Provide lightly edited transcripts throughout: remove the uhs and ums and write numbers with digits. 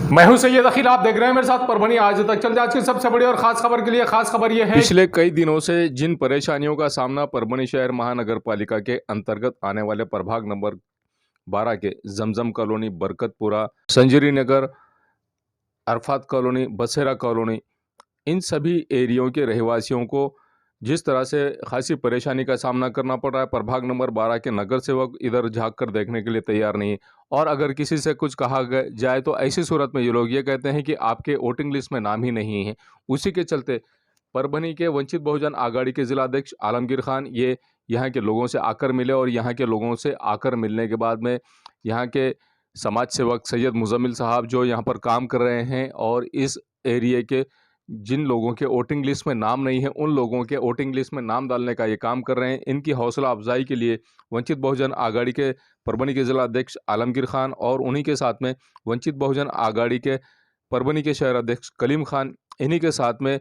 मैं हूं सैयद अखिल, आप देख रहे हैं मेरे साथ परभनी आज तक। चलते आज की सबसे बड़ी और खास खबर के लिए। खास खबर यह है, पिछले कई दिनों से जिन परेशानियों का सामना परभनी शहर महानगर पालिका के अंतर्गत आने वाले प्रभाग नंबर 12 के जमजम कॉलोनी, बरकतपुरा, संजरी नगर, अरफात कॉलोनी, बसेरा कॉलोनी, इन सभी एरियो के रहवासियों को जिस तरह से खासी परेशानी का सामना करना पड़ रहा है, प्रभाग नंबर 12 के नगर सेवक इधर झांक कर देखने के लिए तैयार नहीं है। और अगर किसी से कुछ कहा जाए तो ऐसी सूरत में ये लोग ये कहते हैं कि आपके वोटिंग लिस्ट में नाम ही नहीं है। उसी के चलते परभनी के वंचित बहुजन आघाड़ी के जिलाध्यक्ष आलमगीर खान ये यहाँ के लोगों से आकर मिले, और यहाँ के लोगों से आकर मिलने के बाद में यहाँ के समाज सेवक सैयद मुजम्मिल साहब जो यहाँ पर काम कर रहे हैं और इस एरिए के जिन लोगों के वोटिंग लिस्ट में नाम नहीं है उन लोगों के वोटिंग लिस्ट में नाम डालने का ये काम कर रहे हैं। इनकी हौसला अफजाई के लिए वंचित बहुजन आघाड़ी के परभनी के जिला अध्यक्ष आलमगीर खान और उन्हीं के साथ में वंचित बहुजन आघाड़ी के परभनी के शहर अध्यक्ष कलीम खान, इन्हीं के साथ में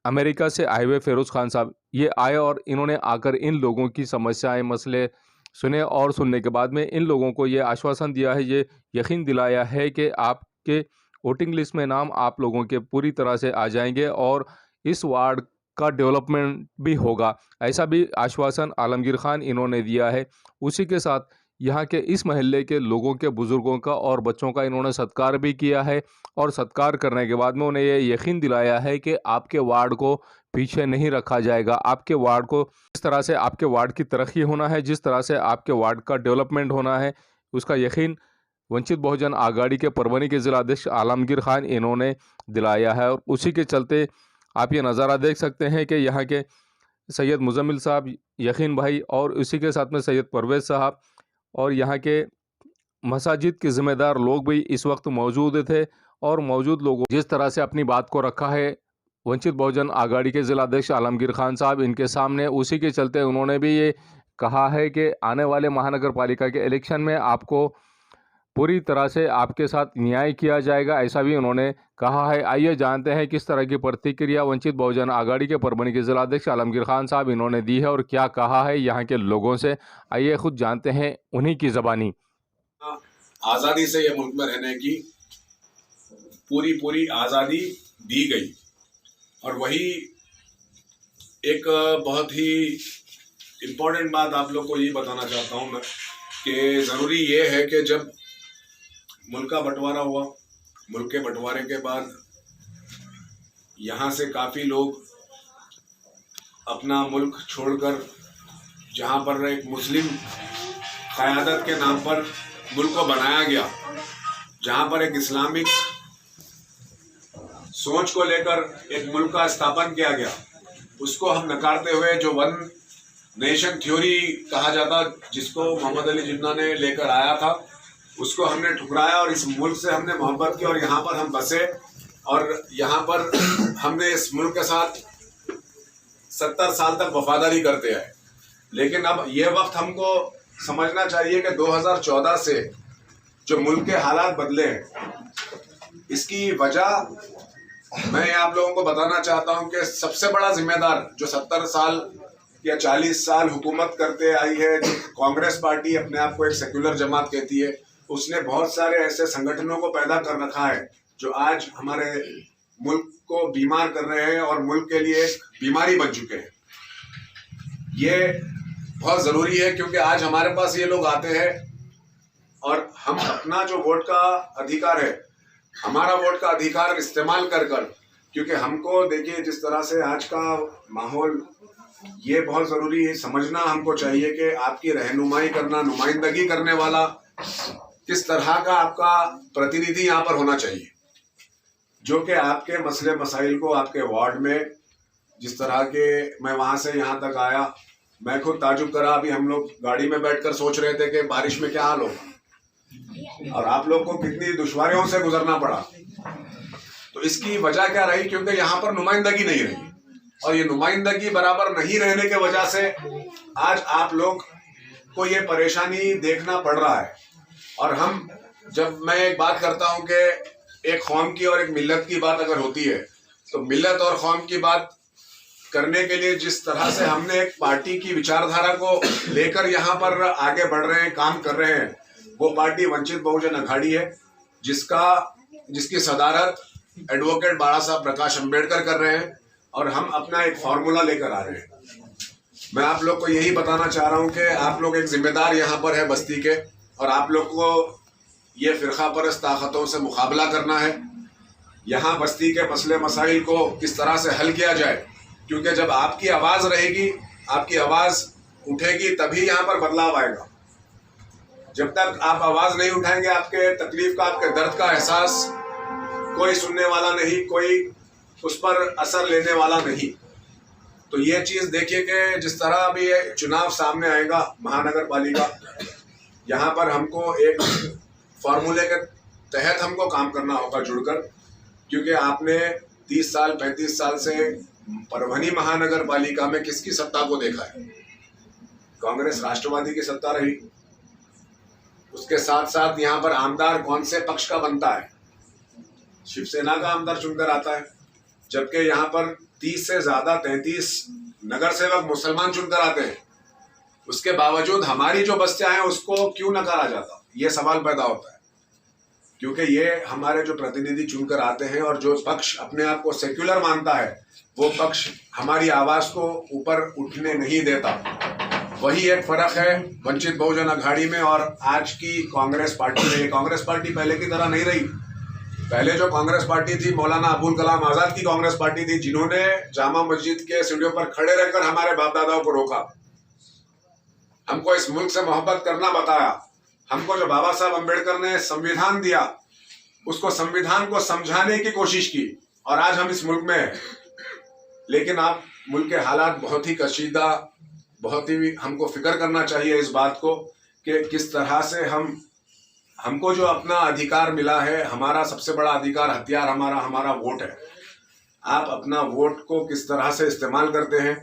अमेरिका से आए हुए फेरोज़ खान साहब ये आए और इन्होंने आकर इन लोगों की समस्याएं मसले सुने, और सुनने के बाद में इन लोगों को ये आश्वासन दिया है, ये यकीन दिलाया है कि आपके वोटिंग लिस्ट में नाम आप लोगों के पूरी तरह से आ जाएंगे और इस वार्ड का डेवलपमेंट भी होगा। ऐसा भी आश्वासन आलमगीर खान इन्होंने दिया है। उसी के साथ यहाँ के इस महल्ले के लोगों के बुज़ुर्गों का और बच्चों का इन्होंने सत्कार भी किया है, और सत्कार करने के बाद में उन्हें ये यकीन दिलाया है कि आपके वार्ड को पीछे नहीं रखा जाएगा। आपके वार्ड को जिस तरह से आपके वार्ड की तरक्की होना है, जिस तरह से आपके वार्ड का डेवलपमेंट होना है, उसका यकीन वंचित बहुजन आघाड़ी के परभनी के जिलाध्यक्ष आलमगीर खान इन्होंने दिलाया है। और उसी के चलते आप ये नज़ारा देख सकते हैं कि यहाँ के सैयद मुजम्मिल साहब, यकीन भाई और उसी के साथ में सैयद परवेज़ साहब और यहाँ के मसाजिद के ज़िम्मेदार लोग भी इस वक्त मौजूद थे। और मौजूद लोगों जिस तरह से अपनी बात को रखा है वंचित बहुजन आघाड़ी के जिलाध्यक्ष आलमगीर खान साहब इनके सामने, उसी के चलते उन्होंने भी ये कहा है कि आने वाले महानगर पालिका के इलेक्शन में आपको पूरी तरह से आपके साथ न्याय किया जाएगा, ऐसा भी उन्होंने कहा है। आइए जानते हैं किस तरह की प्रतिक्रिया वंचित बहुजन आघाड़ी के परभनी के जिलाध्यक्ष आलमगीर खान साहब इन्होंने दी है और क्या कहा है यहाँ के लोगों से। आइए खुद जानते हैं उन्हीं की ज़बानी। आज़ादी से ये मुल्क में रहने की पूरी आज़ादी दी गई, और वही एक बहुत ही इम्पोर्टेंट बात आप लोग को ये बताना चाहता हूँ मैं कि ज़रूरी ये है कि जब मुल्क का बंटवारा हुआ, मुल्क के बंटवारे के बाद यहाँ से काफ़ी लोग अपना मुल्क छोड़कर जहाँ पर एक मुस्लिम क़यादत के नाम पर मुल्क को बनाया गया, जहाँ पर एक इस्लामिक सोच को लेकर एक मुल्क का स्थापन किया गया, उसको हम नकारते हुए जो वन नेशन थ्योरी कहा जाता, जिसको मोहम्मद अली जिन्ना ने लेकर आया था, उसको हमने ठुकराया और इस मुल्क से हमने मोहब्बत की और यहाँ पर हम बसे और यहाँ पर हमने इस मुल्क के साथ 70 साल तक वफादारी करते आए। लेकिन अब ये वक्त हमको समझना चाहिए कि 2014 से जो मुल्क के हालात बदले हैं, इसकी वजह मैं आप लोगों को बताना चाहता हूं कि सबसे बड़ा जिम्मेदार जो 70 साल या 40 साल हुकूमत करते आई है, जो कांग्रेस पार्टी अपने आप को एक सेक्युलर जमात कहती है, उसने बहुत सारे ऐसे संगठनों को पैदा कर रखा है जो आज हमारे मुल्क को बीमार कर रहे हैं और मुल्क के लिए एक बीमारी बन चुके हैं। ये बहुत ज़रूरी है क्योंकि आज हमारे पास ये लोग आते हैं और हम अपना जो वोट का अधिकार है, हमारा वोट का अधिकार इस्तेमाल कर क्योंकि हमको देखिए जिस तरह से आज का माहौल, ये बहुत ज़रूरी है समझना हमको चाहिए कि आपकी रहनुमाई करना, नुमाइंदगी करने वाला किस तरह का आपका प्रतिनिधि यहाँ पर होना चाहिए, जो कि आपके मसले मसाइल को आपके वार्ड में, जिस तरह के मैं वहाँ से यहाँ तक आया, मैं खुद ताजुब करा। अभी हम लोग गाड़ी में बैठकर सोच रहे थे कि बारिश में क्या हाल होगा और आप लोग को कितनी दुश्वारियों से गुजरना पड़ा। तो इसकी वजह क्या रही? क्योंकि यहाँ पर नुमाइंदगी नहीं रही, और ये नुमाइंदगी बराबर नहीं रहने के वजह से आज आप लोग को ये परेशानी देखना पड़ रहा है। और हम जब मैं एक बात करता हूँ कि एक कौम की और एक मिल्लत की बात अगर होती है, तो मिल्लत और कौम की बात करने के लिए जिस तरह से हमने एक पार्टी की विचारधारा को लेकर यहाँ पर आगे बढ़ रहे हैं, काम कर रहे हैं, वो पार्टी वंचित बहुजन आघाड़ी है, जिसका जिसकी सदारत एडवोकेट बाला साहब प्रकाश अंबेडकर कर रहे हैं, और हम अपना एक फॉर्मूला लेकर आ रहे हैं। मैं आप लोग को यही बताना चाह रहा हूं कि आप लोग एक जिम्मेदार यहाँ पर है बस्ती के, और आप लोग को ये फिरका परस्त ताकतों से मुकाबला करना है। यहाँ बस्ती के मसले मसाइल को किस तरह से हल किया जाए, क्योंकि जब आपकी आवाज़ रहेगी, आपकी आवाज़ उठेगी, तभी यहाँ पर बदलाव आएगा। जब तक आप आवाज़ नहीं उठाएंगे, आपके तकलीफ का, आपके दर्द का एहसास कोई सुनने वाला नहीं, कोई उस पर असर लेने वाला नहीं। तो ये चीज़ देखिए कि जिस तरह अभी ये चुनाव सामने आएगा महानगर पालिका, यहाँ पर हमको एक फार्मूले के तहत हमको काम करना होगा जुड़कर, क्योंकि आपने 30 साल 35 साल से परभनी महानगर पालिका में किसकी सत्ता को देखा है? कांग्रेस राष्ट्रवादी की सत्ता रही। उसके साथ साथ यहाँ पर आमदार कौन से पक्ष का बनता है? शिवसेना का आमदार चुनकर आता है, जबकि यहाँ पर 30 से ज्यादा 33 नगर सेवक मुसलमान चुनकर आते हैं। उसके बावजूद हमारी जो बस्तियां हैं उसको क्यों नकारा जाता? ये सवाल पैदा होता है, क्योंकि ये हमारे जो प्रतिनिधि चुनकर आते हैं और जो पक्ष अपने आप को सेक्युलर मानता है, वो पक्ष हमारी आवाज को ऊपर उठने नहीं देता। वही एक फर्क है वंचित बहुजन अघाड़ी में और आज की कांग्रेस पार्टी में। कांग्रेस पार्टी पहले की तरह नहीं रही। पहले जो कांग्रेस पार्टी थी, मौलाना अबुल कलाम आजाद की कांग्रेस पार्टी थी, जिन्होंने जामा मस्जिद के सीढ़ियों पर खड़े रहकर हमारे बाप दादाओं को रोका, हमको इस मुल्क से मोहब्बत करना बताया। हमको जो बाबा साहब अम्बेडकर ने संविधान दिया, उसको संविधान को समझाने की कोशिश की, और आज हम इस मुल्क में हैं। लेकिन आप मुल्क के हालात बहुत ही कशीदा, बहुत ही हमको फिक्र करना चाहिए इस बात को कि किस तरह से हमको जो अपना अधिकार मिला है, हमारा सबसे बड़ा अधिकार, हथियार हमारा वोट है। आप अपना वोट को किस तरह से इस्तेमाल करते हैं,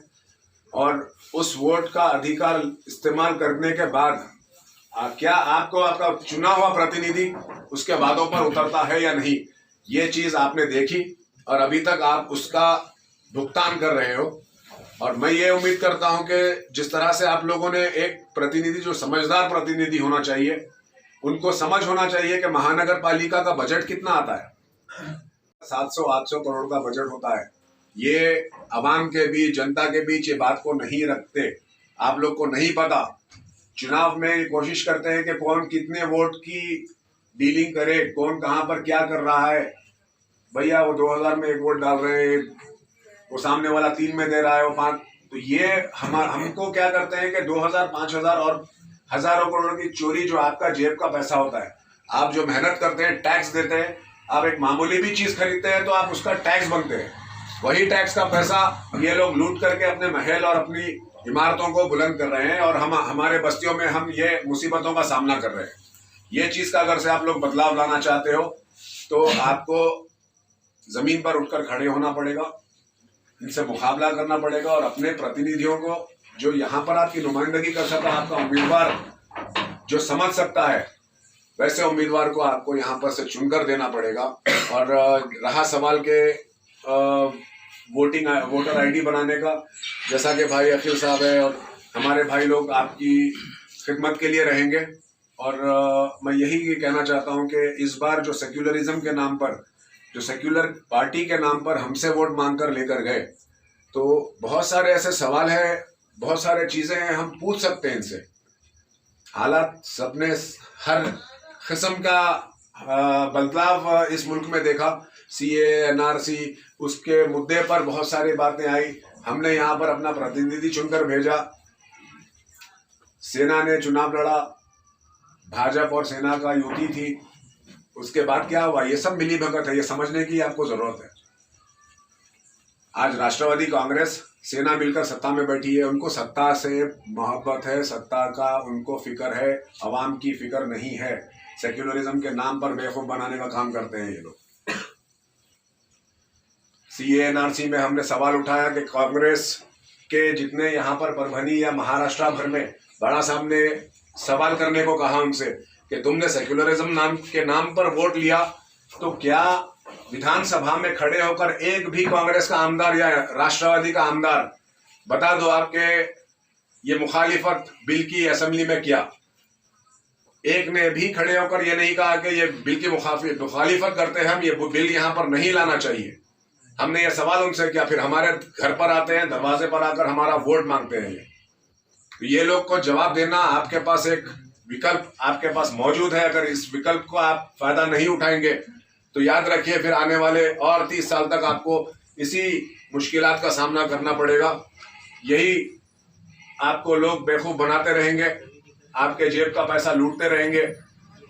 और उस वोट का अधिकार इस्तेमाल करने के बाद क्या आपको आपका चुना हुआ प्रतिनिधि उसके वादों पर उतरता है या नहीं, ये चीज आपने देखी और अभी तक आप उसका भुगतान कर रहे हो। और मैं ये उम्मीद करता हूं कि जिस तरह से आप लोगों ने एक प्रतिनिधि, जो समझदार प्रतिनिधि होना चाहिए, उनको समझ होना चाहिए कि महानगर पालिका का बजट कितना आता है। 700-800 करोड़ का बजट होता है। ये अवाम के बीच, जनता के बीच ये बात को नहीं रखते। आप लोग को नहीं पता। चुनाव में कोशिश करते हैं कि कौन कितने वोट की डीलिंग करे, कौन कहां पर क्या कर रहा है। भैया वो 2000 में 1 वोट डाल रहे हैं, वो सामने वाला 3 में दे रहा है, वो 5। तो ये हमको क्या करते हैं कि 2000, 5000 और हजारों करोड़ की चोरी, जो आपका जेब का पैसा होता है, आप जो मेहनत करते हैं, टैक्स देते हैं, आप एक मामूली भी चीज खरीदते हैं तो आप उसका टैक्स बनते हैं। वही टैक्स का पैसा ये लोग लूट करके अपने महल और अपनी इमारतों को बुलंद कर रहे हैं, और हमारे बस्तियों में हम ये मुसीबतों का सामना कर रहे हैं। ये चीज का अगर से आप लोग बदलाव लाना चाहते हो तो आपको जमीन पर उठकर खड़े होना पड़ेगा, इनसे मुकाबला करना पड़ेगा, और अपने प्रतिनिधियों को, जो यहाँ पर आपकी नुमाइंदगी कर सकता है, आपका उम्मीदवार जो समझ सकता है, वैसे उम्मीदवार को आपको यहाँ पर से चुनकर देना पड़ेगा। और रहा सवाल के वोटर आईडी बनाने का, जैसा कि भाई अखिल साहब है और हमारे भाई लोग आपकी खिदमत के लिए रहेंगे। और मैं यही कहना चाहता हूँ कि इस बार जो सेक्युलरिज्म के नाम पर, जो सेक्युलर पार्टी के नाम पर हमसे वोट मांगकर लेकर गए, तो बहुत सारे ऐसे सवाल हैं, बहुत सारे चीजें हैं, हम पूछ सकते हैं इनसे। हालात सबने हर किस्म का बदलाव इस मुल्क में देखा। CA, NRC, उसके मुद्दे पर बहुत सारी बातें आई। हमने यहाँ पर अपना प्रतिनिधि चुनकर भेजा, सेना ने चुनाव लड़ा, भाजपा और सेना का युति थी। उसके बाद क्या हुआ, ये सब मिली भगत है, ये समझने की आपको जरूरत है। आज राष्ट्रवादी कांग्रेस, सेना मिलकर सत्ता में बैठी है, उनको सत्ता से मोहब्बत है, सत्ता का उनको फिक्र है, अवाम की फिक्र नहीं है। सेक्युलरिज्म के नाम पर बेवकूफ बनाने का काम करते हैं ये लोग। CA, NRC में हमने सवाल उठाया कि कांग्रेस के जितने यहाँ पर परभनी या महाराष्ट्र भर में, बड़ा साहब ने सवाल करने को कहा उनसे कि तुमने सेक्युलरिज्म के नाम पर वोट लिया, तो क्या विधानसभा में खड़े होकर एक भी कांग्रेस का आमदार या राष्ट्रवादी का आमदार बता दो आपके ये मुखालिफत बिल की असेंबली में किया? एक ने भी खड़े होकर ये नहीं कहा कि ये बिल की मुखालिफत करते हैं हम, ये बिल यहाँ पर नहीं लाना चाहिए। हमने ये सवाल उनसे किया, फिर हमारे घर पर आते हैं, दरवाजे पर आकर हमारा वोट मांगते हैं। ये लोग को जवाब देना, आपके पास एक विकल्प आपके पास मौजूद है। अगर इस विकल्प को आप फायदा नहीं उठाएंगे तो याद रखिए फिर आने वाले और 30 साल तक आपको इसी मुश्किलात का सामना करना पड़ेगा। यही आपको लोग बेवकूफ बनाते रहेंगे, आपके जेब का पैसा लूटते रहेंगे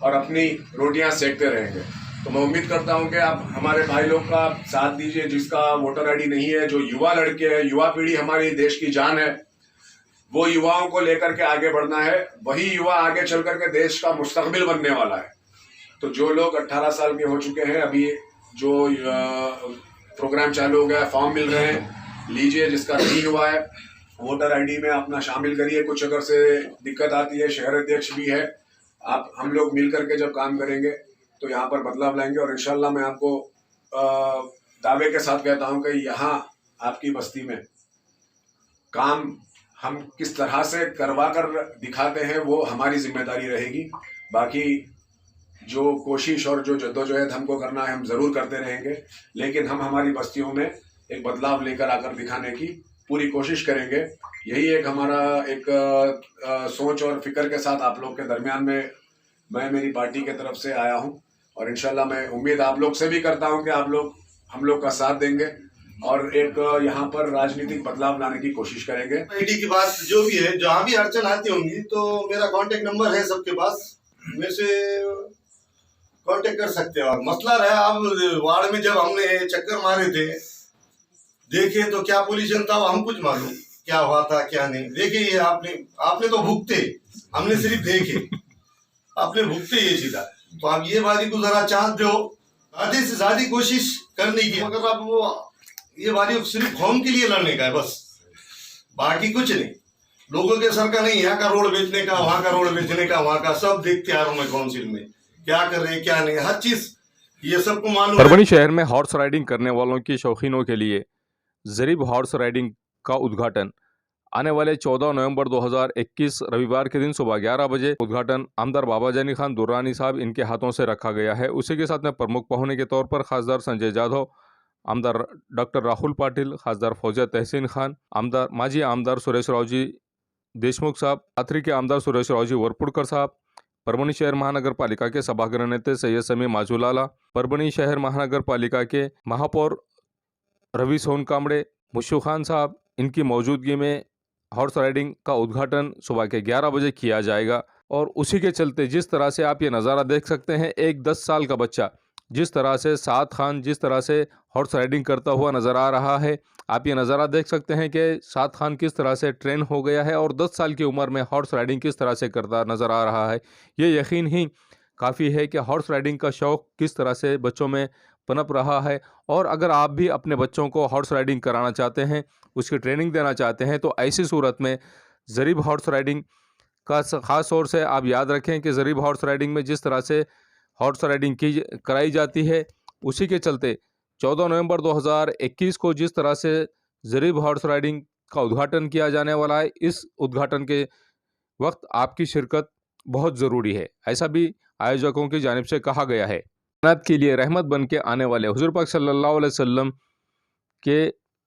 और अपनी रोटियां सेकते रहेंगे। तो मैं उम्मीद करता हूं कि आप हमारे भाई लोग का साथ दीजिए, जिसका वोटर आईडी नहीं है, जो युवा लड़के हैं, युवा पीढ़ी हमारी देश की जान है, वो युवाओं को लेकर के आगे बढ़ना है। वही युवा आगे चल करके देश का मुस्तकबिल बनने वाला है। तो जो लोग 18 साल के हो चुके हैं, अभी जो प्रोग्राम चालू हो गया, फॉर्म मिल रहे हैं, लीजिए। जिसका नहीं हुआ है वोटर आईडी में अपना शामिल करिए। कुछ अगर से दिक्कत आती है, शहर अध्यक्ष भी है, आप हम लोग मिल करके जब काम करेंगे तो यहाँ पर बदलाव लाएंगे। और इंशाल्लाह मैं आपको दावे के साथ कहता हूँ कि यहाँ आपकी बस्ती में काम हम किस तरह से करवा कर दिखाते हैं वो हमारी जिम्मेदारी रहेगी। बाकी जो कोशिश और जो जद्दोजहद हमको करना है हम ज़रूर करते रहेंगे, लेकिन हम हमारी बस्तियों में एक बदलाव लेकर आकर दिखाने की पूरी कोशिश करेंगे। यही एक हमारा एक सोच और फिक्र के साथ आप लोग के दरमियान में मैं मेरी पार्टी के तरफ से आया हूं। और इंशाल्लाह मैं उम्मीद आप लोग से भी करता हूं कि आप लोग हम लोग का साथ देंगे और एक यहाँ पर राजनीतिक बदलाव लाने की कोशिश करेंगे। आईडी की बात जो भी है, जहाँ भी अड़चन आती होंगी तो मेरा कांटेक्ट नंबर है सबके पास, मेरे से कांटेक्ट कर सकते हैं। और मसला रहा, अब वार्ड में जब हमने चक्कर मारे थे, देखे तो क्या पोजीशन था हम कुछ मालूम क्या हुआ था क्या नहीं। देखे ये आपने तो भुगते, हमने सिर्फ देखे, आपने भुगते ये सीधा। तो आप ये बारी को जरा चांस दो, आधे से ज्यादा कोशिश करने की। मगर आप वो ये बारी सिर्फ फॉर्म के लिए लड़ने का है बस, बाकी कुछ नहीं। लोगों के सर का नहीं, यहाँ का रोड बेचने का, वहाँ का रोड बेचने का, वहाँ का सब देखते आ रहा हूँ मैं काउंसिल में क्या कर रहे क्या नहीं, हर चीज ये सबको मालूम है। परभणी शहर में हॉर्स राइडिंग करने वालों की शौकीनों के लिए ज़रीब हॉर्स राइडिंग का उद्घाटन आने वाले 14 नवंबर 2021 रविवार के दिन सुबह 11 बजे उद्घाटन आमदार बाबा जानी खान दुर्रानी साहब इनके हाथों से रखा गया है। उसी के साथ में प्रमुख पहुंचे के तौर पर खासदार संजय जाधव, आमदार डॉक्टर राहुल पाटिल, खासदार फौजिया तहसीन खान, आमदार माजी आमदार सुरेश रावजी देशमुख साहब, पाथरी के आमदार सुरेश रावजी वरपुड़कर साहब, परभणी शहर महानगर पालिका के सभागृह नेता सैयद समी माजूलाला, परभणी शहर महानगर पालिका के महापौर रवि सोन कामड़े, मुशू खान साहब, इनकी मौजूदगी में हॉर्स राइडिंग का उद्घाटन सुबह के 11 बजे किया जाएगा। और उसी के चलते जिस तरह से आप ये नज़ारा देख सकते हैं, एक 10 साल का बच्चा जिस तरह से साद खान जिस तरह से हॉर्स राइडिंग करता हुआ नज़र आ रहा है, आप ये नज़ारा देख सकते हैं कि साद खान किस तरह से ट्रेन हो गया है और 10 साल की उम्र में हॉर्स राइडिंग किस तरह से करता नज़र आ रहा है। ये यकीन ही काफ़ी है कि हॉर्स राइडिंग का शौक़ किस तरह से बच्चों में पनप रहा है। और अगर आप भी अपने बच्चों को हॉर्स राइडिंग कराना चाहते हैं, उसकी ट्रेनिंग देना चाहते हैं, तो ऐसी सूरत में ज़रीब हॉर्स राइडिंग का ख़ास तौर से आप याद रखें कि ज़रीब हॉर्स राइडिंग में जिस तरह से हॉर्स राइडिंग कराई जाती है, उसी के चलते 14 नवंबर 2021 को जिस तरह से ज़रीब हॉर्स राइडिंग का उद्घाटन किया जाने वाला है, इस उद्घाटन के वक्त आपकी शिरकत बहुत ज़रूरी है, ऐसा भी आयोजकों की जानिब से कहा गया है। कायनात के लिए रहमत बन के आने वाले हुज़ूर पाक सल्लल्लाहु अलैहि वसल्लम के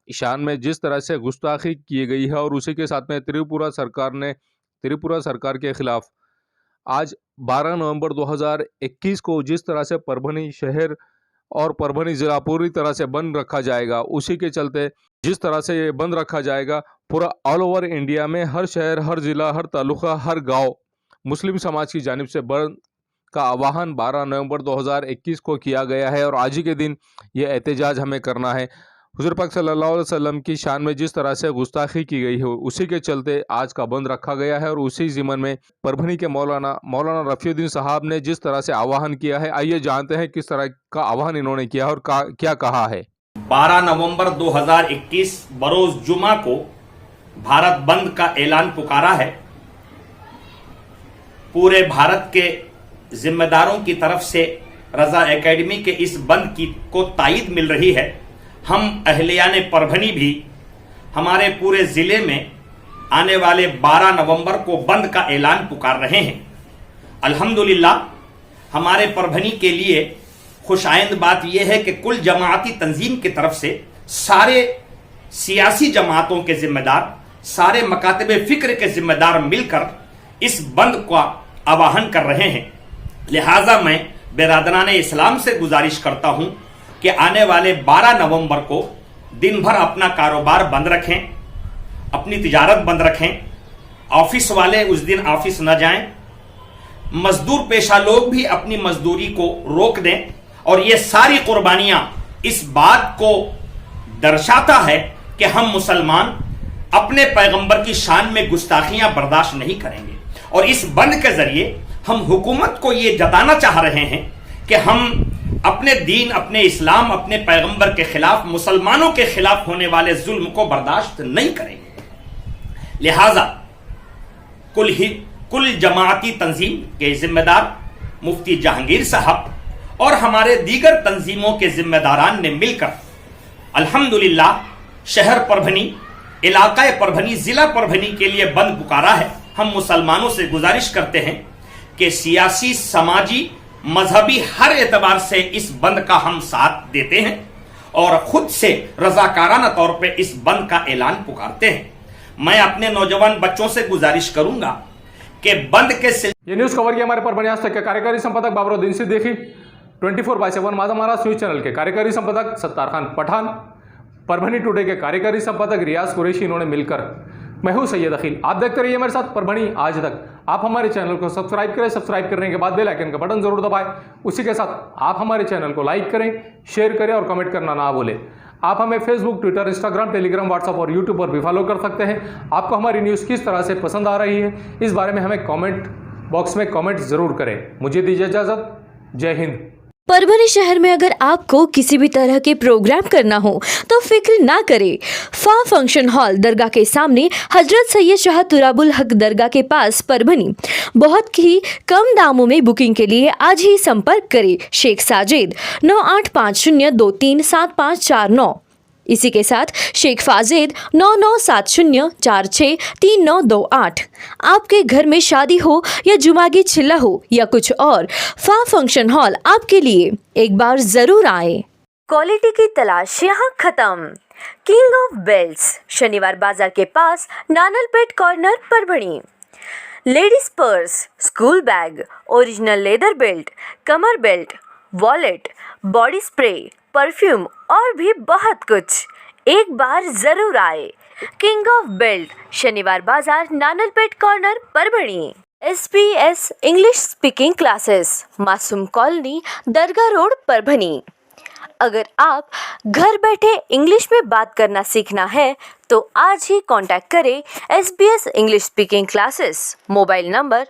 शान में जिस तरह से गुस्ताखी की गई है और उसी के साथ में त्रिपुरा सरकार के ख़िलाफ़ आज 12 नवंबर 2021 को जिस तरह से परभणी शहर और परभणी ज़िला पूरी तरह से बंद रखा जाएगा, उसी के चलते जिस तरह से ये बंद रखा जाएगा, पूरा ऑल ओवर इंडिया में हर शहर, हर ज़िला, हर तालुका, हर गांव मुस्लिम समाज की जानिब से बंद का आह्वान 12 नवंबर 2021 को किया गया है। और आज ही के दिन ये एहतजाज हमें करना है। हुज़ूर पाक सल्लल्लाहु अलैहि वसल्लम की शान में जिस तरह से गुस्ताखी की गई है, उसी के चलते आज का बंद रखा गया है। और उसी ज़िमन में परभणी के मौलाना रफ़ीउद्दीन साहब ने जिस तरह से आह्वान किया है, आइए जानते हैं किस तरह का आह्वान इन्होंने किया और क्या कहा है। 12 नवंबर 2021 बरोज जुमा को भारत बंद का ऐलान पुकारा है। पूरे भारत के जिम्मेदारों की तरफ से रजा एकेडमी के इस बंद को तायीद मिल रही है। हम अहलियाने परभणी भी हमारे पूरे जिले में आने वाले 12 नवंबर को बंद का ऐलान पुकार रहे हैं। अल्हम्दुलिल्लाह हमारे परभनी के लिए खुशाइंद बात यह है कि कुल जमाती तंजीम की तरफ से सारे सियासी जमातों के जिम्मेदार, सारे मकातब फिक्र के जिम्मेदार मिलकर इस बंद का आवाहन कर रहे हैं। लिहाजा मैं बिरादरान इस्लाम से गुजारिश करता हूं कि आने वाले 12 नवंबर को दिन भर अपना कारोबार बंद रखें, अपनी तिजारत बंद रखें, ऑफिस वाले उस दिन ऑफिस न जाएं, मजदूर पेशा लोग भी अपनी मजदूरी को रोक दें। और ये सारी कुर्बानियां इस बात को दर्शाता है कि हम मुसलमान अपने पैगंबर की शान में गुस्ताखियां बर्दाश्त नहीं करेंगे। और इस बंद के जरिए हम हुकूमत को यह जताना चाह रहे हैं कि हम अपने दीन, अपने इस्लाम, अपने पैगंबर के खिलाफ, मुसलमानों के खिलाफ होने वाले जुल्म को बर्दाश्त नहीं करेंगे। लिहाजा कुल जमाती तंजीम के जिम्मेदार मुफ्ती जहांगीर साहब और हमारे दीगर तंजीमों के जिम्मेदारान ने मिलकर अल्हम्दुलिल्लाह शहर परभनी, इलाका परभनी, जिला परभनी के लिए बंद पुकारा है। हम मुसलमानों से गुजारिश करते हैं कि सियासी, समाजी, मजहबी हर एतबार से इस बंद का हम साथ देते हैं और खुद से रजाकाराना तौर पे इस बंद का ऐलान पुकारते हैं। मैं अपने नौजवान बच्चों से गुजारिश करूंगा कि बंद के ये न्यूज कवर किया हमारे परभनी आज तक के कार्यकारी संपादक बाबरुद्दीन सिद्दीकी, 24/7 माझा महाराष्ट्र न्यूज चैनल के कार्यकारी संपादक सत्तार खान पठान, परभनी टुडे के कार्यकारी संपादक रियाज कुरैशी, इन्होंने मिलकर मैं हूं सैयद अखिल। आप देखते रहिए मेरे साथ परभनी आज तक। आप हमारे चैनल को सब्सक्राइब करें, सब्सक्राइब करने के बाद बेल आइकन का बटन जरूर दबाएं। उसी के साथ आप हमारे चैनल को लाइक करें, शेयर करें और कमेंट करना ना भूलें। आप हमें Facebook, Twitter, Instagram, Telegram, WhatsApp और यूट्यूब पर भी फॉलो कर सकते हैं। आपको हमारी न्यूज़ किस तरह से पसंद आ रही है, इस बारे में हमें कमेंट बॉक्स में कमेंट जरूर करें। मुझे दीजिए इजाजत। जय हिंद। परभनी शहर में अगर आपको किसी भी तरह के प्रोग्राम करना हो तो फिक्र ना करें। फा फंक्शन हॉल दरगाह के सामने हजरत सैयद शाह तुराबुल हक दरगाह के पास परभनी। बहुत ही कम दामों में बुकिंग के लिए आज ही संपर्क करें शेख साजिद 9850237549। इसी के साथ शेख फाजिद 9970463928। आपके घर में शादी हो या जुमागी चिल्ला हो या कुछ और, फा फंक्शन हॉल आपके लिए एक बार जरूर आए। क्वालिटी की तलाश यहाँ खत्म। किंग ऑफ बेल्ट्स शनिवार बाजार के पास Nanalpet corner Parbhani. Ladies purse, school bag, original leather belt, कमर belt, wallet, body spray, perfume और भी बहुत कुछ। एक बार जरूर आए। किंग ऑफ बेल्ट शनिवार बाजार Nanalpet corner Parbhani. SBS English speaking classes, Masoom colony, Dargah road Parbhani. अगर आप घर बैठे इंग्लिश में बात करना सीखना है तो आज ही कांटेक्ट करें SBS English speaking classes. Mobile number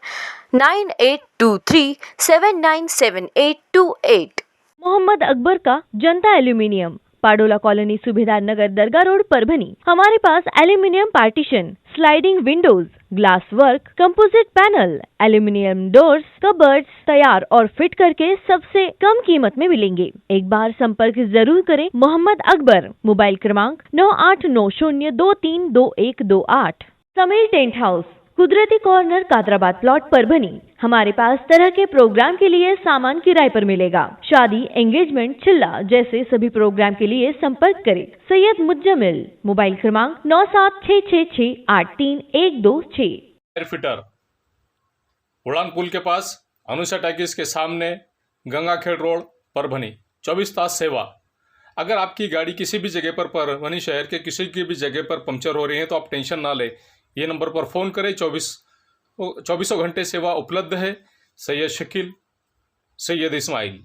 9823797828। Mohammad Akbar का Janata aluminium, Padola colony, Subhedar Nagar, Dargah road Parbhani. हमारे पास aluminium partition, sliding windows, glass work, composite panel, aluminium doors, cupboards तैयार और फिट करके सबसे कम कीमत में मिलेंगे। एक बार संपर्क जरूर करें। मोहम्मद अकबर। मोबाइल क्रमांक 9890232128। समीर टेंट हाउस, कुदरती कॉर्नर, कादराबाद प्लॉट परभनी। हमारे पास तरह के प्रोग्राम के लिए सामान किराए पर मिलेगा। शादी, एंगेजमेंट, चिल्ला जैसे सभी प्रोग्राम के लिए संपर्क करें सैयद मुज्जमिल। मोबाइल क्रमांक 9766683126। एयर फिटर, उड़ान पुल के पास, अनुषा टैक्स के सामने, गंगाखेड़ रोड परभनी। 24 तास सेवा। अगर आपकी गाड़ी किसी भी जगह पर परभनी शहर के किसी की भी जगह पर पंक्चर हो रही है तो आप टेंशन ना लें, ये नंबर पर फ़ोन करें। 24 घंटे सेवा उपलब्ध है। सैयद शकील, सैयद इस्माइल,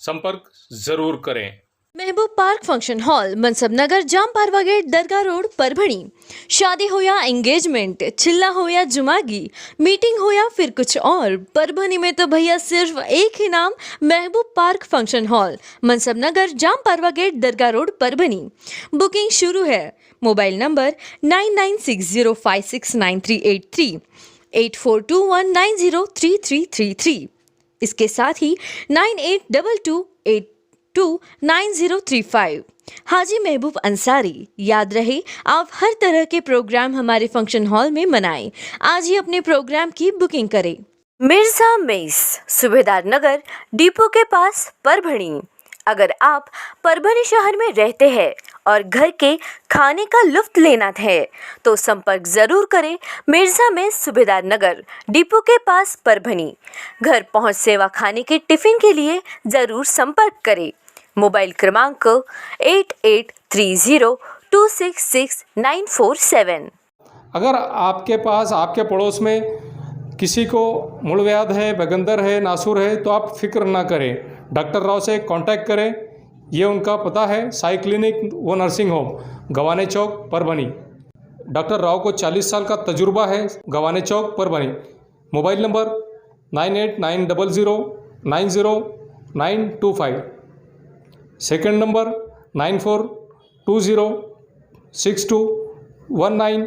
संपर्क ज़रूर करें। महबूब पार्क फंक्शन हॉल, मनसब नगर, जाम पारवा गेट, दरगाह रोड परभनी। शादी हो या एंगेजमेंट, चिल्ला हो या जुमागी, मीटिंग हो या फिर कुछ और, परभनी में तो भैया सिर्फ एक ही नाम, महबूब पार्क फंक्शन हॉल, मनसब नगर, जाम पारवा गेट, दरगाह रोड परभनी। बुकिंग शुरू है। Mobile number 9960569383, 8421903333। इसके साथ ही 9822829035। हाजी महबूब अंसारी। याद रहे, आप हर तरह के प्रोग्राम हमारे फंक्शन हॉल में मनाएं। आज ही अपने प्रोग्राम की बुकिंग करें। मिर्जा मेस, सुभेदार नगर डिपो के पास परभणी। अगर आप परभणी शहर में रहते हैं और घर के खाने का लुत्फ लेना है तो संपर्क जरूर करें मिर्जा मेस, सुभेदार नगर डिपो के पास परभणी। घर पहुंच सेवा खाने के टिफिन के लिए जरूर संपर्क करें। मोबाइल क्रमांक 8830266947। अगर आपके पास, आपके पड़ोस में किसी को मूलव्याध है, बगंदर है, नासूर है, तो आप फिक्र ना करें, डॉक्टर राव से कांटेक्ट करें। ये उनका पता है, साई क्लिनिक व nursing home, Gawane Chowk, Parbhani. Doctor Rao को 40 साल का तजुर्बा है, Gawane Chowk, Parbhani. Mobile number 9890090925। Second number 94206219